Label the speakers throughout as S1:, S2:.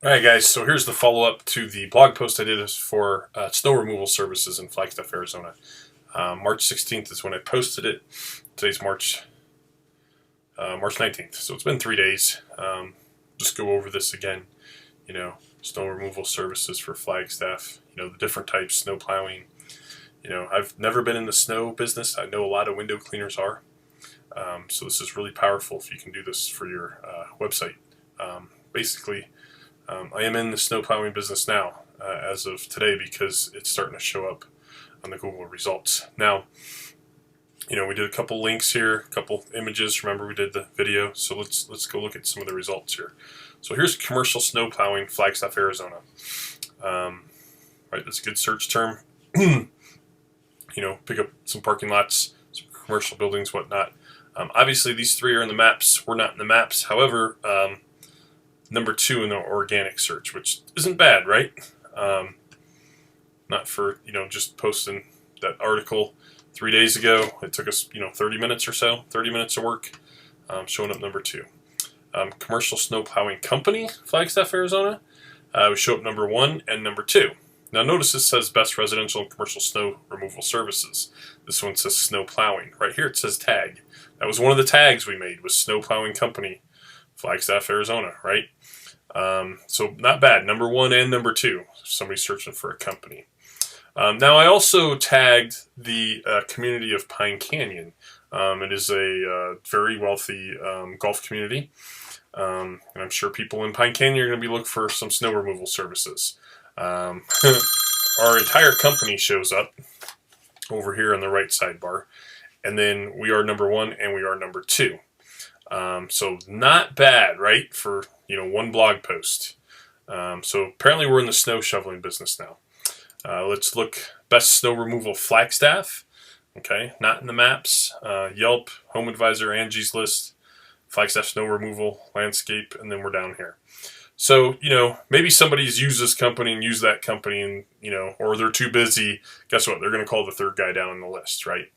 S1: All right, guys. So here's the follow-up to the blog post I did for snow removal services in Flagstaff, Arizona. March 16th is when I posted it. Today's March 19th. So it's been 3 days. Just go over this again. Snow removal services for Flagstaff. The different types, snow plowing. I've never been in the snow business. I know a lot of window cleaners are. So this is really powerful if you can do this for your website. Basically, I am in the snow plowing business now, as of today, because it's starting to show up on the Google results. Now, we did a couple links here, a couple images. Remember, we did the video, so let's go look at some of the results here. So here's commercial snow plowing, Flagstaff, Arizona. Right, that's a good search term. Pick up some parking lots, some commercial buildings, whatnot. Obviously, these three are in the maps. We're not in the maps. However, number 2 in the organic search, which isn't bad, right? Not for, just posting that article 3 days ago. It took us, 30 minutes or so, 30 minutes of work, showing up number 2. Commercial Snow Plowing Company, Flagstaff, Arizona. We show up number 1 and number 2. Now notice this says best residential and commercial snow removal services. This one says snow plowing. Right here it says tag. That was one of the tags we made, was Snow Plowing Company, Flagstaff, Arizona, right? So not bad. Number 1 and number 2. Somebody searching for a company. Now I also tagged the community of Pine Canyon. It is a very wealthy golf community. And I'm sure people in Pine Canyon are going to be looking for some snow removal services. Our entire company shows up over here on the right sidebar. And then we are number 1 and we are number 2. So not bad, right? For, one blog post. So apparently we're in the snow shoveling business now. Let's look best snow removal Flagstaff. Okay, not in the maps. Yelp, Home Advisor, Angie's List, Flagstaff snow removal, landscape, and then we're down here. So, maybe somebody's used this company and used that company and, or they're too busy. Guess what? They're going to call the third guy down on the list, right?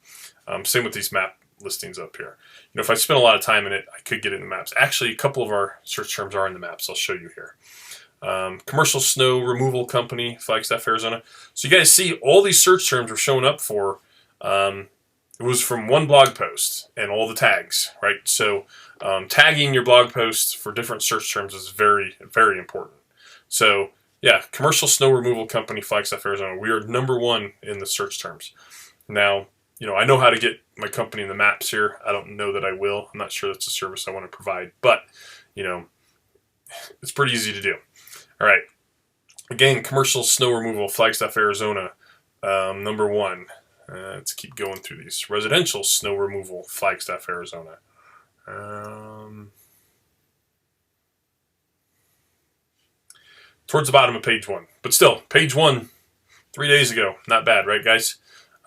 S1: Same with these map listings up here. If I spend a lot of time in it, I could get it in the maps. Actually, a couple of our search terms are in the maps. I'll show you here. Commercial Snow Removal Company, Flagstaff, Arizona. So you guys see all these search terms are showing up for, it was from one blog post and all the tags, right? So tagging your blog posts for different search terms is very, very important. So yeah, Commercial Snow Removal Company, Flagstaff, Arizona. We are number 1 in the search terms. Now, I know how to get my company in the maps here. I don't know that I will. I'm not sure that's a service I want to provide, but, it's pretty easy to do. All right. Again, commercial snow removal, Flagstaff, Arizona, number 1. Let's keep going through these. Residential snow removal, Flagstaff, Arizona. Towards the bottom of page 1. But still, page 1, 3 days ago. Not bad, right, guys?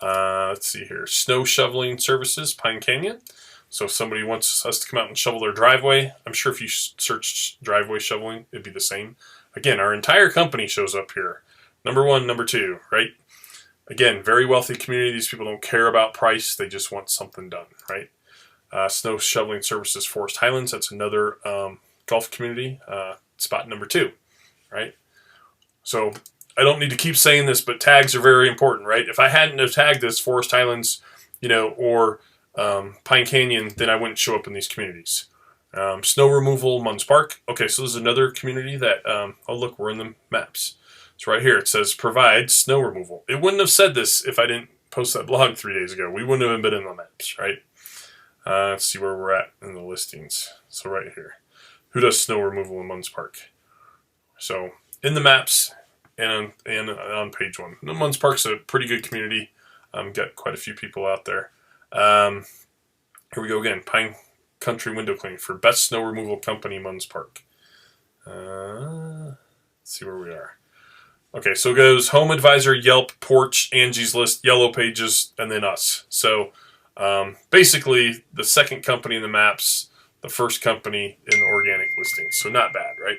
S1: Let's see here. Snow shoveling services, Pine Canyon. So if somebody wants us to come out and shovel their driveway, I'm sure if you search driveway shoveling, it'd be the same. Again, our entire company shows up here. Number 1, number 2, right? Again, very wealthy community. These people don't care about price. They just want something done, right? Snow shoveling services, Forest Highlands. That's another golf community. Spot number 2, right? So I don't need to keep saying this, but tags are very important, right? If I hadn't have tagged this Forest Highlands, or Pine Canyon, then I wouldn't show up in these communities. Snow removal, Munns Park. Okay, so this is another community that, oh look, we're in the maps. So right here it says provide snow removal. It wouldn't have said this if I didn't post that blog 3 days ago. We wouldn't have been in the maps, right? Let's see where we're at in the listings. So right here. Who does snow removal in Munns Park? So in the maps and on page 1. Munns Park's a pretty good community. Got quite a few people out there. Here we go again. Pine Country Window Cleaning for best snow removal company, Munns Park. Let's see where we are. Okay, so it goes Home Advisor, Yelp, Porch, Angie's List, Yellow Pages, and then us. So basically, the second company in the maps, the first company in the organic listings. So not bad, right?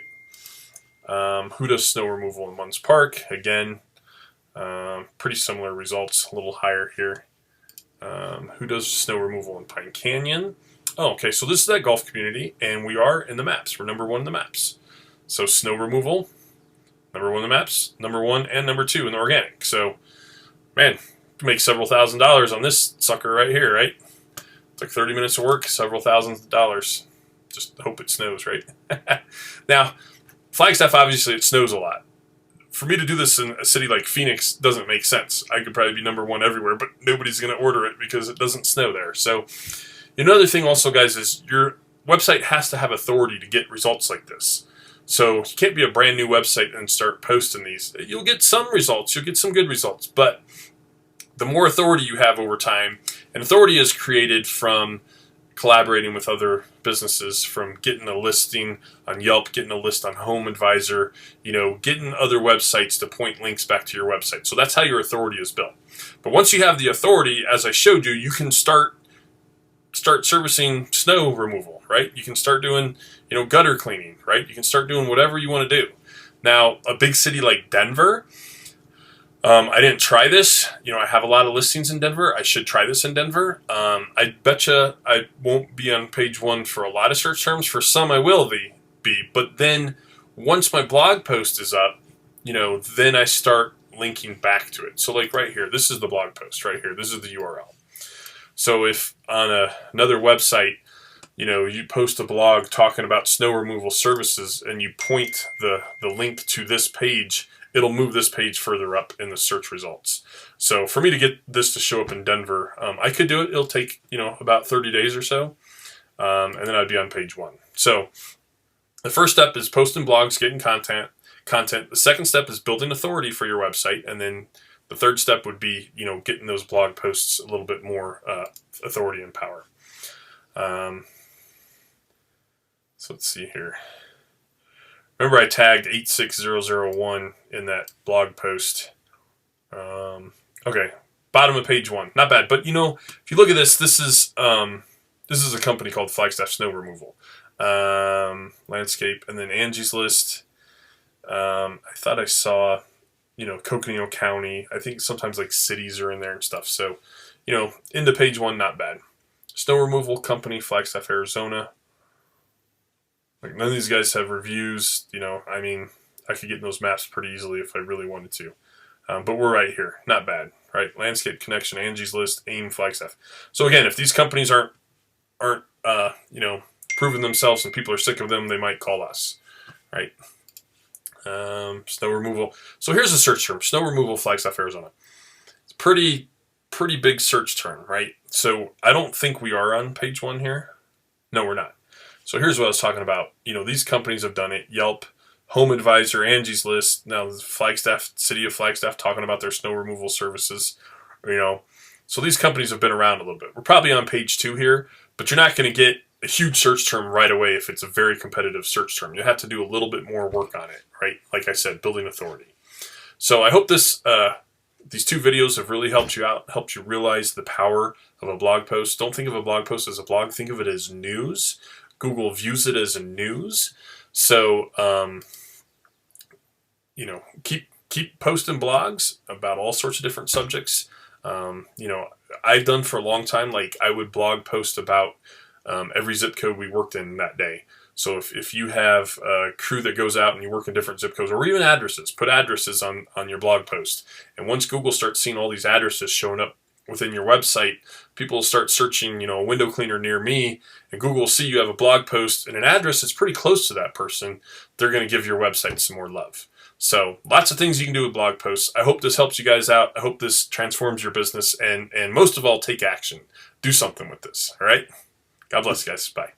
S1: Who does snow removal in Munns Park? Again, pretty similar results, a little higher here. Who does snow removal in Pine Canyon? Oh, okay, so this is that golf community, and we are in the maps. We're number 1 in the maps. So snow removal, number one in the maps, number one and number two in the organic. So, man, you can make several $1,000s on this sucker right here, right? Took 30 minutes of work, several $1,000s. Just hope it snows, right? Now, Flagstaff, obviously, it snows a lot. For me to do this in a city like Phoenix doesn't make sense. I could probably be number one everywhere, but nobody's going to order it because it doesn't snow there. So another thing also, guys, is your website has to have authority to get results like this. So you can't be a brand new website and start posting these. You'll get some results. You'll get some good results. But the more authority you have over time, and authority is created from collaborating with other businesses, from getting a listing on Yelp, getting a list on Home Advisor, getting other websites to point links back to your website. So that's how your authority is built. But once you have the authority, as I showed you, you can start servicing snow removal, right? You can start doing, gutter cleaning, right? You can start doing whatever you want to do. Now, a big city like Denver, I didn't try this. I have a lot of listings in Denver. I should try this in Denver. I betcha I won't be on page one for a lot of search terms. For some, I will be. But then once my blog post is up, then I start linking back to it. So like right here, this is the blog post right here. This is the URL. So if on another website, you post a blog talking about snow removal services and you point the link to this page, it'll move this page further up in the search results. So for me to get this to show up in Denver, I could do it. It'll take, about 30 days or so. And then I'd be on page one. So the first step is posting blogs, getting content. The second step is building authority for your website. And then the third step would be, getting those blog posts a little bit more authority and power. So let's see here. Remember, I tagged 86001 in that blog post. Okay, bottom of page one, not bad. But if you look at this, this is a company called Flagstaff Snow Removal, landscape, and then Angie's List. I thought I saw, Coconino County. I think sometimes like cities are in there and stuff. So, into page one, not bad. Snow Removal Company, Flagstaff, Arizona. Like, none of these guys have reviews, I could get in those maps pretty easily if I really wanted to. But we're right here. Not bad, right? Landscape Connection, Angie's List, AIM, Flagstaff. So again, if these companies aren't proving themselves and people are sick of them, they might call us, right? Snow removal. So here's a search term, snow removal, Flagstaff, Arizona. It's pretty big search term, right? So I don't think we are on page one here. No, we're not. So here's what I was talking about. These companies have done it. Yelp, Home Advisor, Angie's List, now Flagstaff, City of Flagstaff talking about their snow removal services. So these companies have been around a little bit. We're probably on page two here, but you're not going to get a huge search term right away if it's a very competitive search term. You have to do a little bit more work on it, right? Like I said, building authority. So I hope these two videos have really helped you out, helped you realize the power of a blog post. Don't think of a blog post as a blog. Think of it as news. Google views it as a news. So, keep posting blogs about all sorts of different subjects. I've done for a long time, like I would blog post about every zip code we worked in that day. So if you have a crew that goes out and you work in different zip codes, or even addresses, put addresses on your blog post. And once Google starts seeing all these addresses showing up within your website, people will start searching, a window cleaner near me, and Google will see you have a blog post and an address that's pretty close to that person. They're going to give your website some more love. So lots of things you can do with blog posts. I hope this helps you guys out. I hope this transforms your business, and most of all, take action. Do something with this. All right. God bless you guys. Bye.